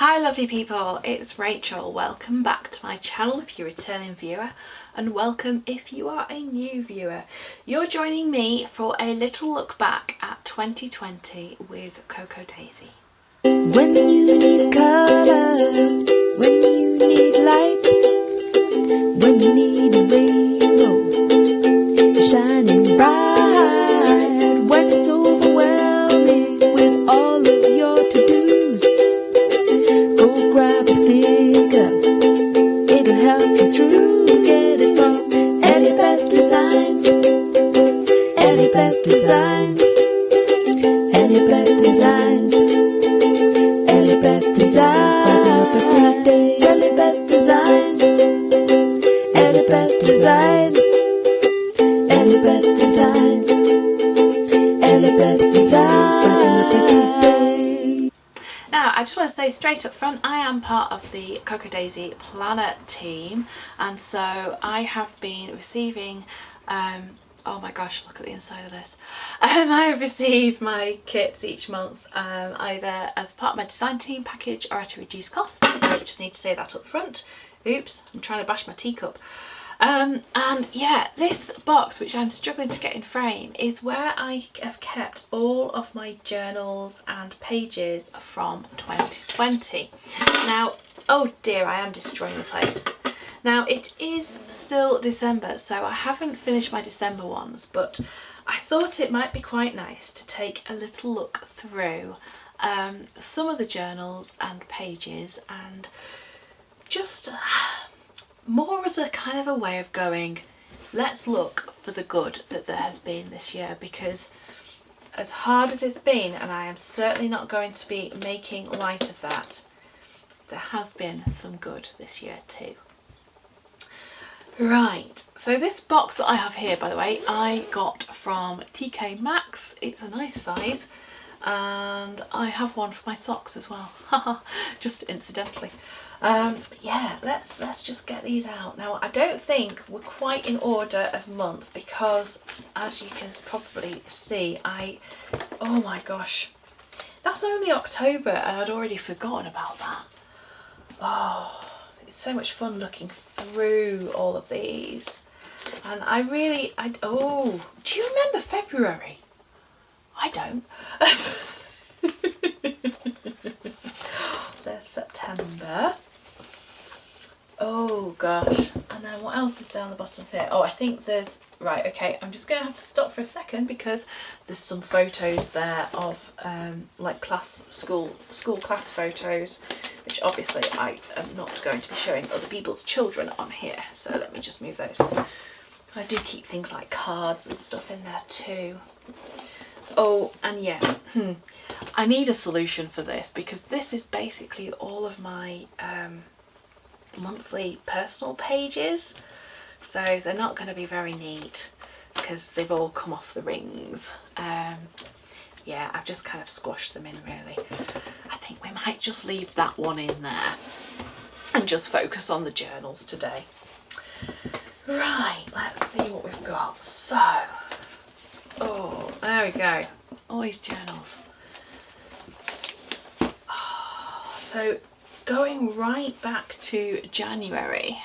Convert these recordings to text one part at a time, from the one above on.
Hi lovely people, it's Rachel. Welcome back to my channel if you're a returning viewer, and welcome if you are a new viewer. You're joining me for a little look back at 2020 with Cocoa Daisy. When you need colour, when you need light, when you need a rainbow shining bright, when it's overwhelming with all of your to-dos, go grab a sticker, it'll help you through. Get it from EllieBeth Designs, EllieBeth Designs, EllieBeth Designs, EllieBeth Designs, brighten up every day. EllieBeth Designs, EllieBeth Designs, EllieBeth Designs, EllieBeth Designs, brighten up every day. Now, I just want to say straight up front, I am part of the Cocoa Daisy Planner team, and so I have been receiving, oh my gosh, look at the inside of this. I have received my kits each month, either as part of my design team package or at a reduced cost, so I just need to say that up front. Oops, I'm trying to bash my teacup. And yeah, this box, which I'm struggling to get in frame, is where I have kept all of my journals and pages from 2020. Now, oh dear, I am destroying the place. Now, it is still December, so I haven't finished my December ones, but I thought it might be quite nice to take a little look through some of the journals and pages, and just more as a kind of a way of going, let's look for the good that there has been this year, because as hard as it's been, and I am certainly not going to be making light of that, there has been some good this year too. Right, so this box that I have here, by the way, I got from TK Maxx. It's a nice size, and I have one for my socks as well, just incidentally. Yeah, let's just get these out. Now, I don't think we're quite in order of month because, as you can probably see, oh my gosh, that's only October and I'd already forgotten about that. Oh, it's so much fun looking through all of these, and oh, do you remember February? I don't. There's September. Oh gosh, and then what else is down the bottom here? Oh, I think there's, right, okay, I'm just going to have to stop for a second because there's some photos there of like school class photos, which obviously I am not going to be showing other people's children on here, so let me just move those. I do keep things like cards and stuff in there too. Oh, and yeah, I need a solution for this, because this is basically all of my monthly personal pages, so they're not going to be very neat because they've all come off the rings. Yeah, I've just kind of squashed them in really. I think we might just leave that one in there and just focus on the journals today. Right, let's see what we've got. So, oh, there we go, all these journals. Oh, so going right back to January,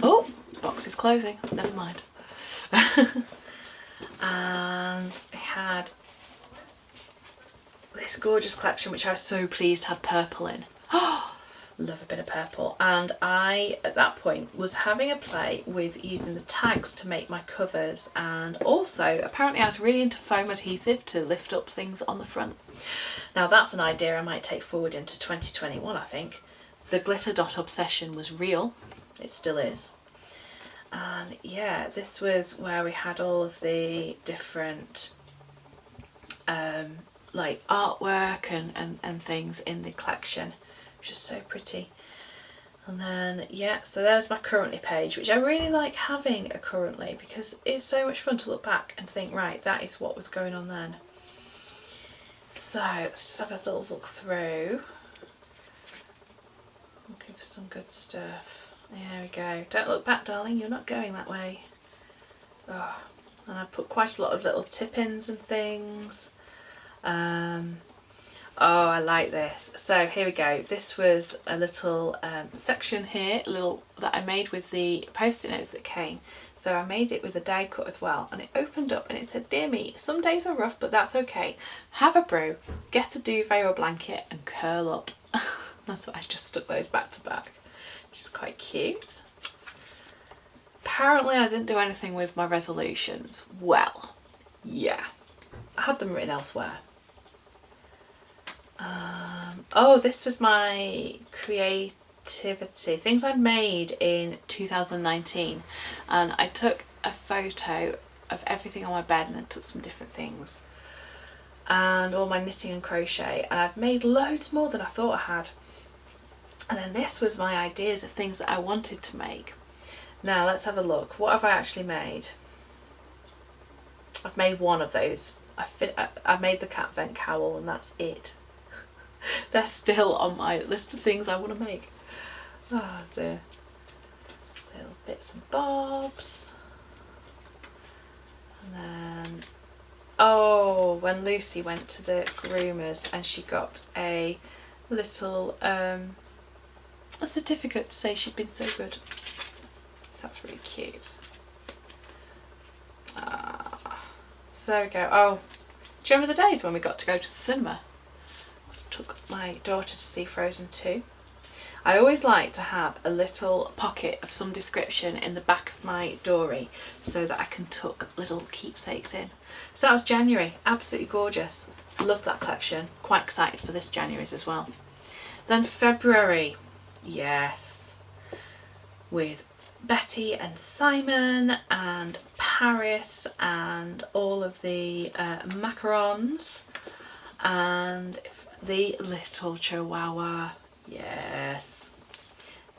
oh, box is closing, never mind. And we had this gorgeous collection, which I was so pleased had purple in. Oh, love a bit of purple. And I, at that point, was having a play with using the tags to make my covers, and also apparently I was really into foam adhesive to lift up things on the front. Now that's an idea I might take forward into 2021, I think. The glitter dot obsession was real, it still is. And yeah, this was where we had all of the different like artwork and things in the collection, which is so pretty. And then yeah, so there's my currently page, which I really like having a currently, because it's so much fun to look back and think, right, that is what was going on then. So let's just have a little look through. Looking for some good stuff. There we go. Don't look back, darling, you're not going that way. Oh, and I put quite a lot of little tip-ins and things. Oh, I like this. So here we go. This was a little section here, that I made with the post-it notes that came. So I made it with a die cut as well, and it opened up and it said, "Dear me, some days are rough, but that's okay. Have a brew, get a duvet or a blanket and curl up." That's what I just stuck those back to back, which is quite cute. Apparently I didn't do anything with my resolutions. Well, yeah, I had them written elsewhere. Oh, this was my creativity, things I'd made in 2019, and I took a photo of everything on my bed and then took some different things and all my knitting and crochet, and I'd made loads more than I thought I had. And then this was my ideas of things that I wanted to make. Now let's have a look. What have I actually made? I've made one of those. I made the cat vent cowl, and that's it. They're still on my list of things I want to make. Oh dear. Little bits and bobs. And then, oh, when Lucy went to the groomers and she got a little a certificate to say she'd been so good. So that's really cute. So there we go. Oh, do you remember the days when we got to go to the cinema? Took my daughter to see Frozen 2. I always like to have a little pocket of some description in the back of my Dory so that I can tuck little keepsakes in. So that was January, absolutely gorgeous. Loved that collection, quite excited for this January's as well. Then February, yes, with Betty and Simon and Paris and all of the macarons and the little chihuahua. Yes,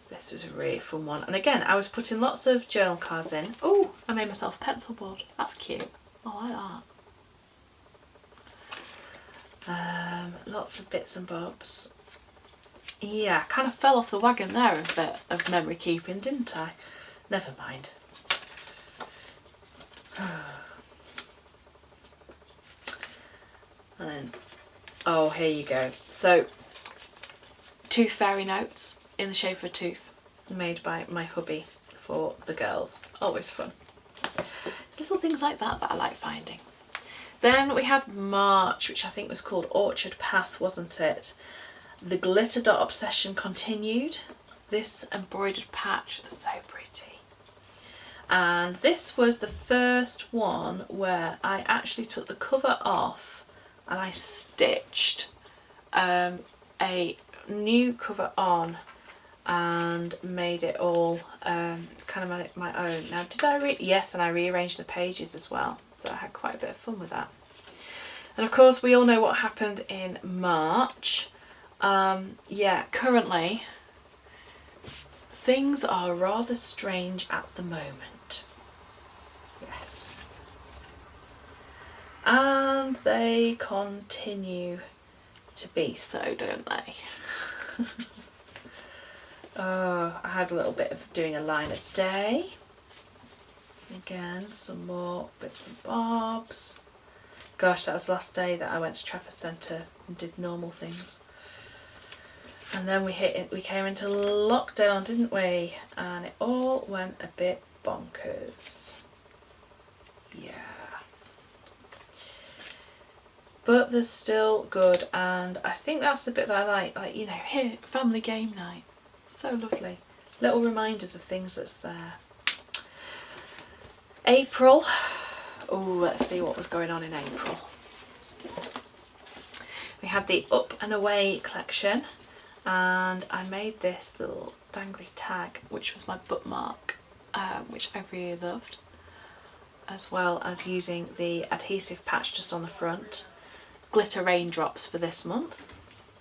this was a really fun one. And again, I was putting lots of journal cards in. Oh, I made myself a pencil board. That's cute. I like that. Lots of bits and bobs. Yeah, I kind of fell off the wagon there of memory keeping, didn't I? Never mind. And then, oh, here you go. So, tooth fairy notes in the shape of a tooth, made by my hubby for the girls. Always fun. It's little things like that that I like finding. Then we had March, which I think was called Orchard Path, wasn't it? The glitter dot obsession continued. This embroidered patch is so pretty. And this was the first one where I actually took the cover off and I stitched a new cover on and made it all kind of my own. Now did I yes, and I rearranged the pages as well, so I had quite a bit of fun with that. And of course we all know what happened in March. Yeah, currently things are rather strange at the moment. Yes. And they continue to be so, don't they? Oh, I had a little bit of doing a line a day. Again, some more bits and bobs. Gosh, that was the last day that I went to Trafford Centre and did normal things. And then we came into lockdown, didn't we? And it all went a bit bonkers. Yeah. But they're still good, and I think that's the bit that I like, you know, here, family game night. So lovely. Little reminders of things that's there. April. Oh, let's see what was going on in April. We had the Up and Away collection, and I made this little dangly tag, which was my bookmark, which I really loved, as well as using the adhesive patch just on the front. Glitter raindrops for this month,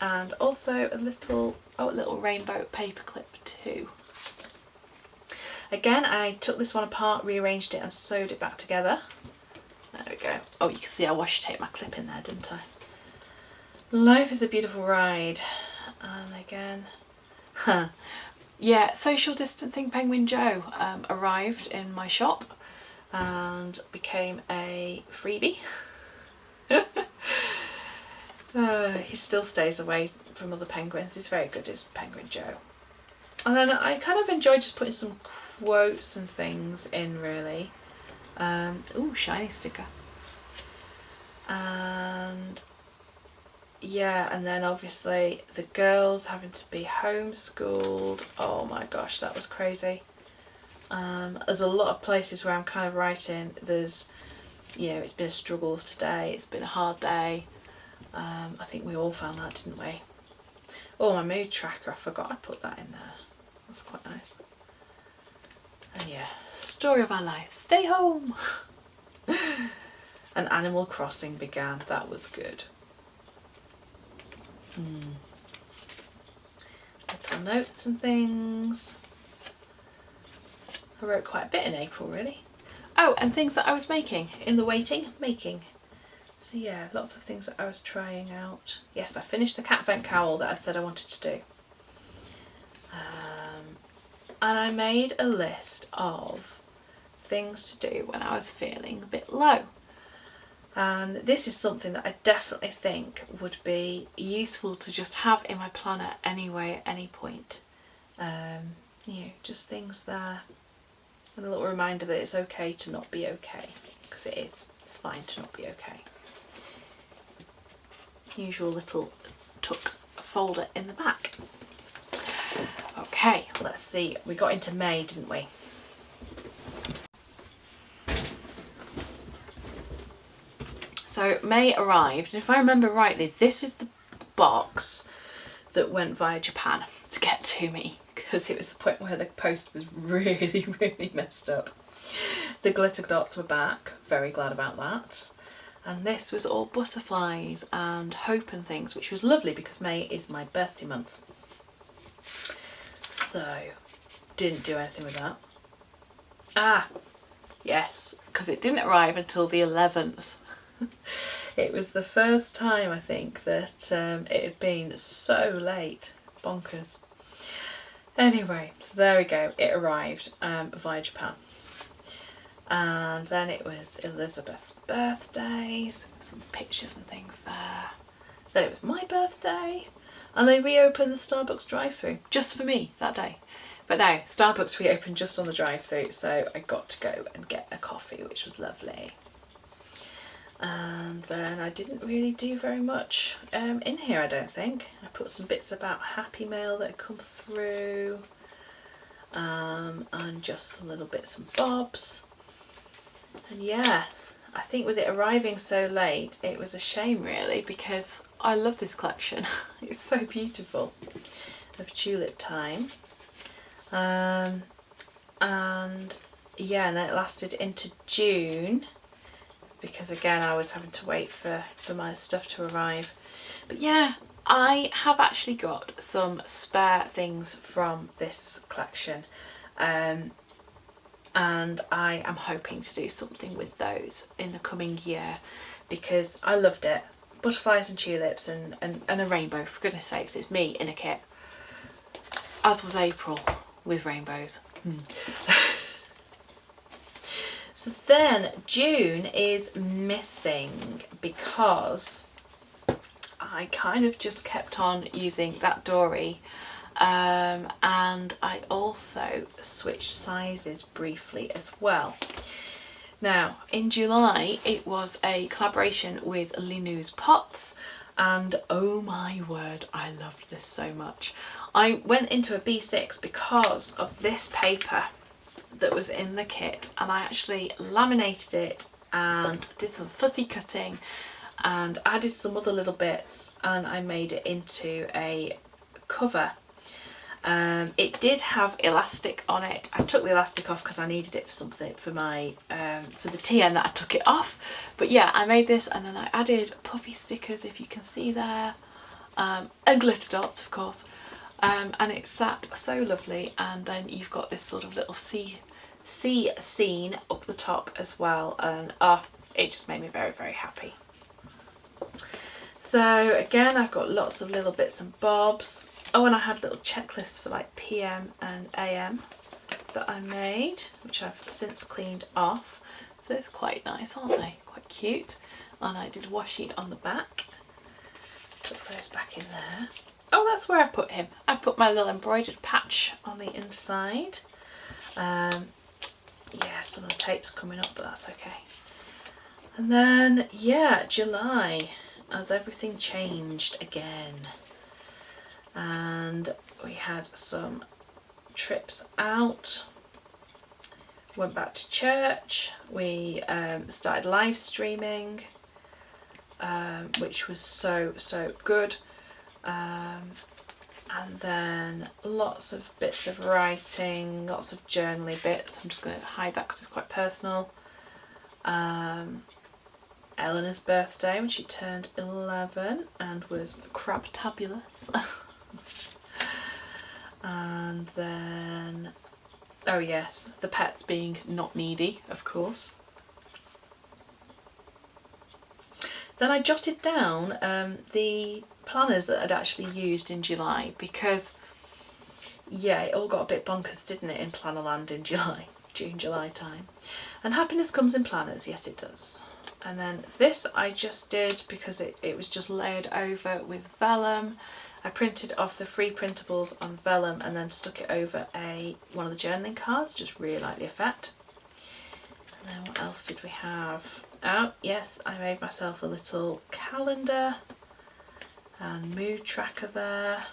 and also a little rainbow paperclip too. Again, I took this one apart, rearranged it and sewed it back together. There we go. Oh, you can see I washi taped my clip in there, didn't I? Life is a beautiful ride. And again, yeah, social distancing Penguin Joe arrived in my shop and became a freebie. He still stays away from other penguins. He's very good as Penguin Joe. And then I kind of enjoy just putting some quotes and things in, really. Ooh, shiny sticker. And yeah, and then obviously the girls having to be homeschooled. Oh my gosh, that was crazy. There's a lot of places where I'm kind of writing, there's, you know, it's been a struggle today, it's been a hard day. I think we all found that, didn't we? Oh, my mood tracker, I forgot I put that in there. That's quite nice. And yeah, story of our life, stay home. And Animal Crossing began, that was good. Little notes and things. I wrote quite a bit in April, really. Oh, and things that I was making in the making. So yeah, lots of things that I was trying out. Yes, I finished the cat vent cowl that I said I wanted to do. And I made a list of things to do when I was feeling a bit low. And this is something that I definitely think would be useful to just have in my planner anyway, at any point. You know, just things there. And a little reminder that it's okay to not be okay, because it is. It's fine to not be okay. Usual little tuck folder in the back. Okay, let's see. We got into May, didn't we? So May arrived, and if I remember rightly, this is the box that went via Japan to get to me, because it was the point where the post was really, really messed up. The glitter dots were back, very glad about that. And this was all butterflies and hope and things, which was lovely because May is my birthday month. So, didn't do anything with that. Ah, yes, because it didn't arrive until the 11th. It was the first time, I think, that it had been so late. Bonkers. Anyway, so there we go. It arrived via Japan. And then it was Elizabeth's birthday, so some pictures and things there. Then it was my birthday, and they reopened the Starbucks drive-thru just for me that day. But no, Starbucks reopened just on the drive-thru, so I got to go and get a coffee, which was lovely. And then I didn't really do very much in here, I don't think. I put some bits about Happy Mail that had come through, and just some little bits and bobs. And yeah, I think with it arriving so late, it was a shame really, because I love this collection. It's so beautiful, of Tulip Time. And yeah, and then it lasted into June, because again I was having to wait for my stuff to arrive. But yeah, I have actually got some spare things from this collection. And I am hoping to do something with those in the coming year, because I loved it. Butterflies and tulips and a rainbow, for goodness sakes, it's me in a kit. As was April with rainbows. So then June is missing because I kind of just kept on using that Dori. And I also switched sizes briefly as well. Now in July it was a collaboration with LinousPots, and oh my word, I loved this so much. I went into a B6 because of this paper that was in the kit, and I actually laminated it and did some fussy cutting and added some other little bits, and I made it into a cover. It did have elastic on it. I took the elastic off because I needed it for something for my for the TN that I took it off. But yeah, I made this, and then I added puffy stickers, if you can see there, and glitter dots of course, and it sat so lovely. And then you've got this sort of little sea scene up the top as well, and it just made me very, very happy. So again, I've got lots of little bits and bobs. Oh, and I had little checklists for like PM and AM that I made, which I've since cleaned off. So it's quite nice, aren't they? Quite cute. And I did washi on the back. Put those back in there. Oh, that's where I put him. I put my little embroidered patch on the inside. Yeah, some of the tape's coming up, but that's okay. And then, yeah, July, as everything changed again. And we had some trips out. Went back to church. We started live streaming, which was so good. And then lots of bits of writing, lots of journaly bits. I'm just going to hide that because it's quite personal. Eleanor's birthday when she turned 11 and was crabtabulous. And then, oh yes, the pets being not needy, of course. Then I jotted down the planners that I'd actually used in July because, yeah, it all got a bit bonkers, didn't it, in Plannerland in July, June, July time. And happiness comes in planners, yes it does. And then this I just did because it was just layered over with vellum. I printed off the free printables on vellum and then stuck it over one of the journaling cards, just really like the effect. And then what else did we have? Oh yes, I made myself a little calendar and mood tracker there.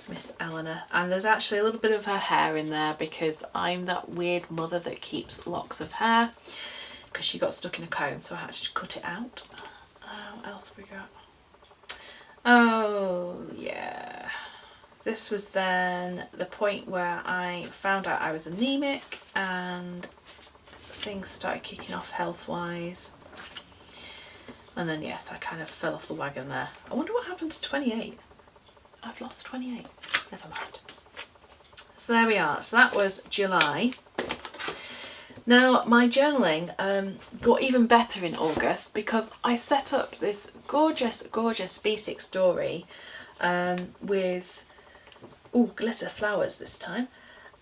Miss Eleanor, and there's actually a little bit of her hair in there because I'm that weird mother that keeps locks of hair because she got stuck in a comb, so I had to cut it out. What else have we got? Oh yeah, this was then the point where I found out I was anemic and things started kicking off health-wise. And then yes, I kind of fell off the wagon there. I wonder what happened to 28. I've lost 28. Never mind. So there we are. So that was July. Now my journaling got even better in August because I set up this gorgeous B6 Dori with glitter flowers this time.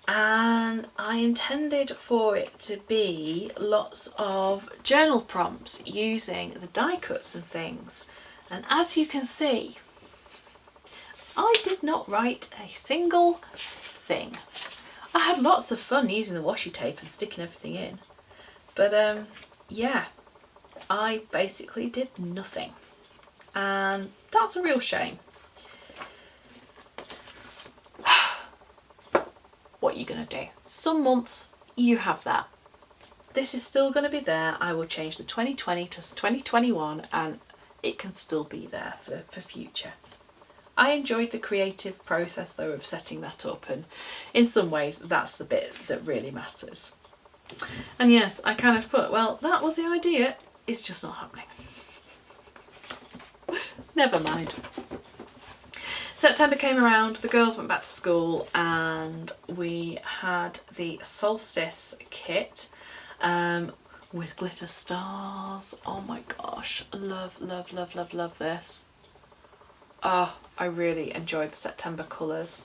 And I intended for it to be lots of journal prompts using the die cuts and things. And as you can see, I did not write a single thing. I had lots of fun using the washi tape and sticking everything in. But yeah, I basically did nothing. And that's a real shame. What are you going to do? Some months you have that. This is still going to be there. I will change the 2020 to 2021 and it can still be there for future. I enjoyed the creative process though of setting that up, and in some ways that's the bit that really matters. And yes, I kind of put, well, that was the idea, it's just not happening. Never mind. September came around, the girls went back to school and we had the solstice kit with glitter stars. Oh my gosh, love this. Oh, I really enjoyed the September colours.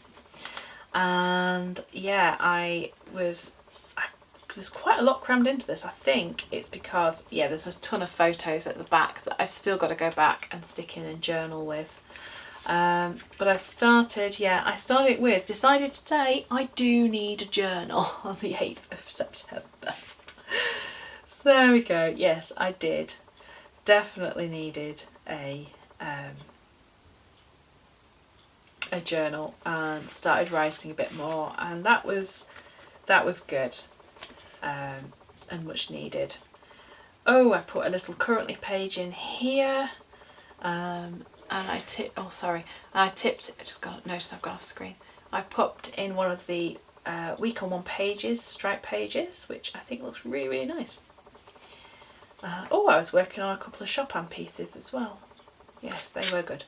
And yeah, there's quite a lot crammed into this. I think it's because, yeah, there's a ton of photos at the back that I've still got to go back and stick in and journal with. But I started with, decided today I do need a journal on the 8th of September. So there we go. Yes, I did. Definitely needed a journal and started writing a bit more, and that was good and much needed. Oh, I put a little currently page in here. And I tipped, I just noticed I've gone off screen. I popped in one of the week on one pages, stripe pages, which I think looks really nice. I was working on a couple of Chopin pieces as well. Yes, they were good.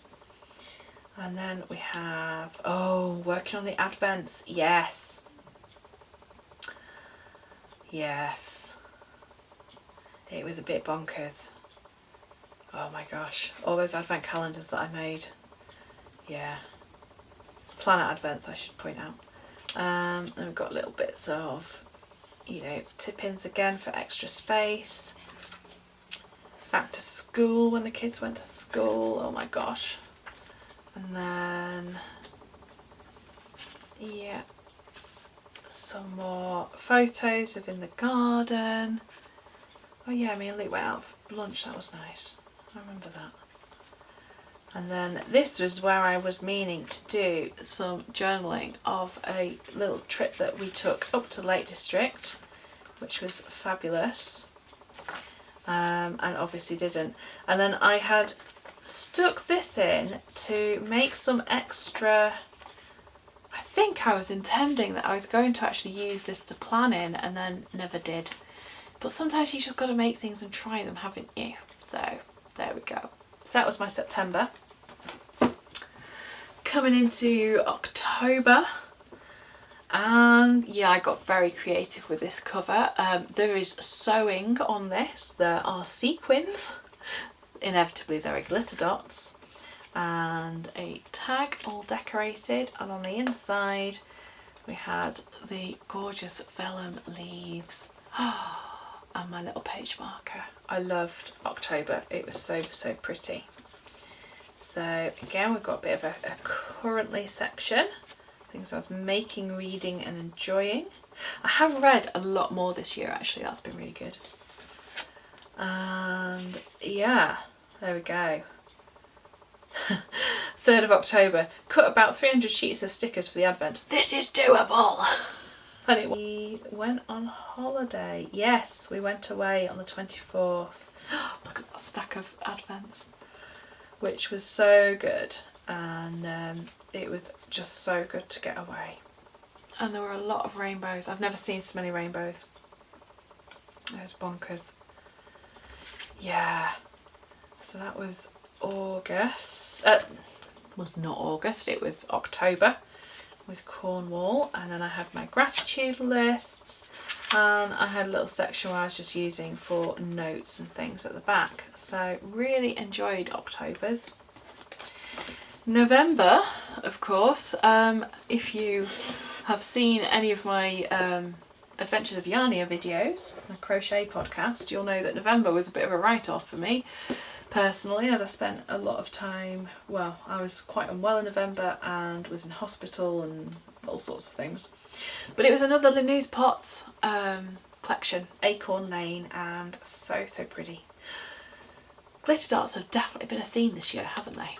And then we have, working on the advents, yes. Yes. It was a bit bonkers. Oh my gosh, all those advent calendars that I made. Yeah. Planner advents, I should point out. And we've got little bits of, tip-ins again for extra space. Back to school, when the kids went to school. Oh my gosh. And then, yeah, some more photos of in the garden. Oh yeah, me and Luke went out for lunch, that was nice. I remember that. And then this was where I was meaning to do some journaling of a little trip that we took up to Lake District, which was fabulous, and obviously didn't. And then I had stuck this in to make some extra. I think I was intending that I was going to actually use this to plan in, and then never did. But sometimes you just got to make things and try them, haven't you? So there we go. So that was my September. Coming into October, and yeah, I got very creative with this cover. There is sewing on this, there are sequins, inevitably there are glitter dots, and a tag all decorated, and on the inside we had the gorgeous vellum leaves and my little page marker. I loved October, it was so pretty. So again, we've got a bit of a currently section, things I was making, reading and enjoying. I have read a lot more this year actually, that's been really good. And yeah, there we go. 3rd of October, cut about 300 sheets of stickers for the advents. This is doable! And we went on holiday. Yes, we went away on the 24th. Look at that stack of advents. Which was so good, and it was just so good to get away. And there were a lot of rainbows. I've never seen so many rainbows. It was bonkers. Yeah, so that was August. Was not August, it was October with Cornwall. And then I had my gratitude lists, and I had a little section where I was just using for notes and things at the back. So really enjoyed October's. November, of course, if you have seen any of my Adventures of Yarnia videos, my crochet podcast, you'll know that November was a bit of a write-off for me personally, as I spent a lot of time, well, I was quite unwell in November and was in hospital and all sorts of things. But it was another LinousPots collection, Acorn Lane, and so pretty. Glitter dots have definitely been a theme this year, haven't they?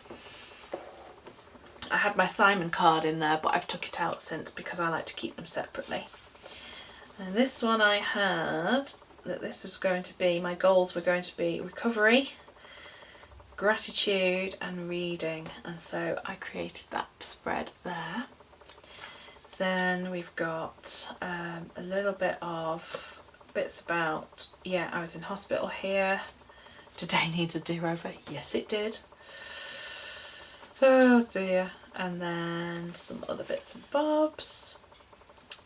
I had my Simon card in there, but I've took it out since because I like to keep them separately. And this one I had, that this was going to be, my goals were going to be recovery, gratitude and reading, and so I created that spread there. Then we've got a little bit of bits about, yeah, I was in hospital here. Today needs a do-over. Yes, it did. Oh dear. And then some other bits and bobs.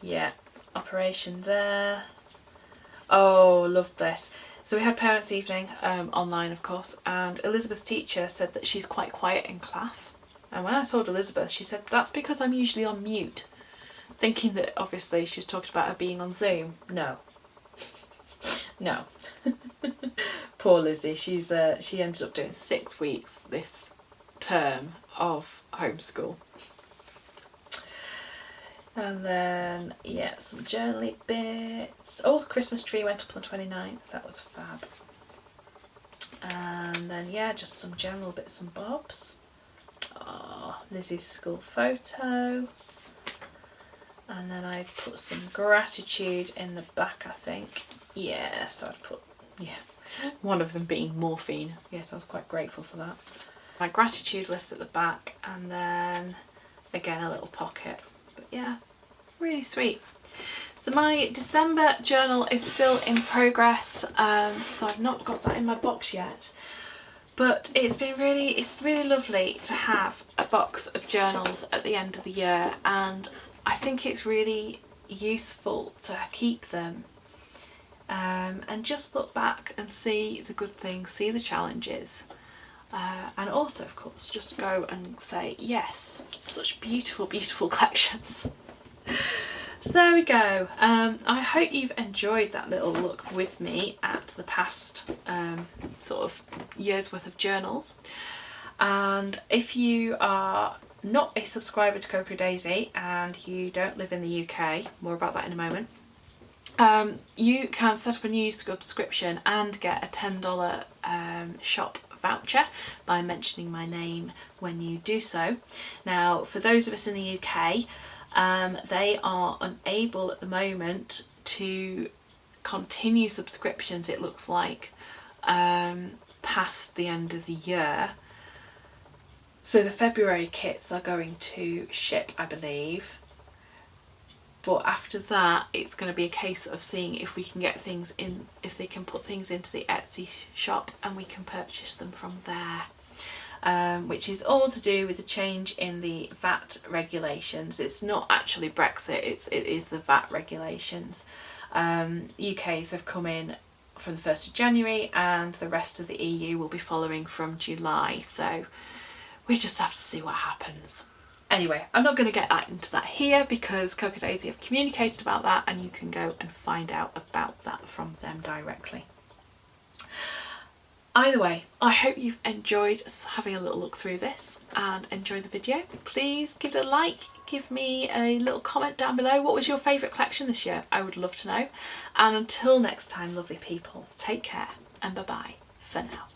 Yeah, operation there. Oh, loved this. So we had parents' evening online, of course, and Elizabeth's teacher said that she's quite quiet in class. And when I told Elizabeth, she said, that's because I'm usually on mute. Thinking that obviously she was talking about her being on Zoom. No. No. Poor Lizzie, she ended up doing 6 weeks this term of homeschool. And then, yeah, some journaling bits. Oh, the Christmas tree went up on the 29th. That was fab. And then, yeah, just some general bits and bobs. Oh, Lizzie's school photo. And then I put some gratitude in the back, I think. Yeah, so I'd put, yeah, one of them being morphine. Yes, I was quite grateful for that. My gratitude list at the back, and then, again, a little pocket. But yeah, really sweet. So my December journal is still in progress, so I've not got that in my box yet. But it's really lovely to have a box of journals at the end of the year, and I think it's really useful to keep them and just look back and see the good things, see the challenges. And also, of course, just go and say, yes, such beautiful, beautiful collections. So there we go. I hope you've enjoyed that little look with me at the past sort of year's worth of journals. And if you are not a subscriber to Cocoa Daisy and you don't live in the UK, more about that in a moment, you can set up a new subscription and get a $10 shop voucher by mentioning my name when you do so. Now, for those of us in the UK, they are unable at the moment to continue subscriptions, it looks like, past the end of the year. So the February kits are going to ship, I believe. But after that, it's going to be a case of seeing if we can get things in, if they can put things into the Etsy shop and we can purchase them from there. Which is all to do with the change in the VAT regulations. It's not actually Brexit, it is the VAT regulations. UK's have come in from the 1st of January and the rest of the EU will be following from July. So we just have to see what happens. Anyway, I'm not going to get into that here because Cocoa Daisy have communicated about that and you can go and find out about that from them directly. Either way, I hope you've enjoyed having a little look through this and enjoyed the video. Please give it a like, give me a little comment down below. What was your favourite collection this year? I would love to know. And until next time, lovely people, take care and bye-bye for now.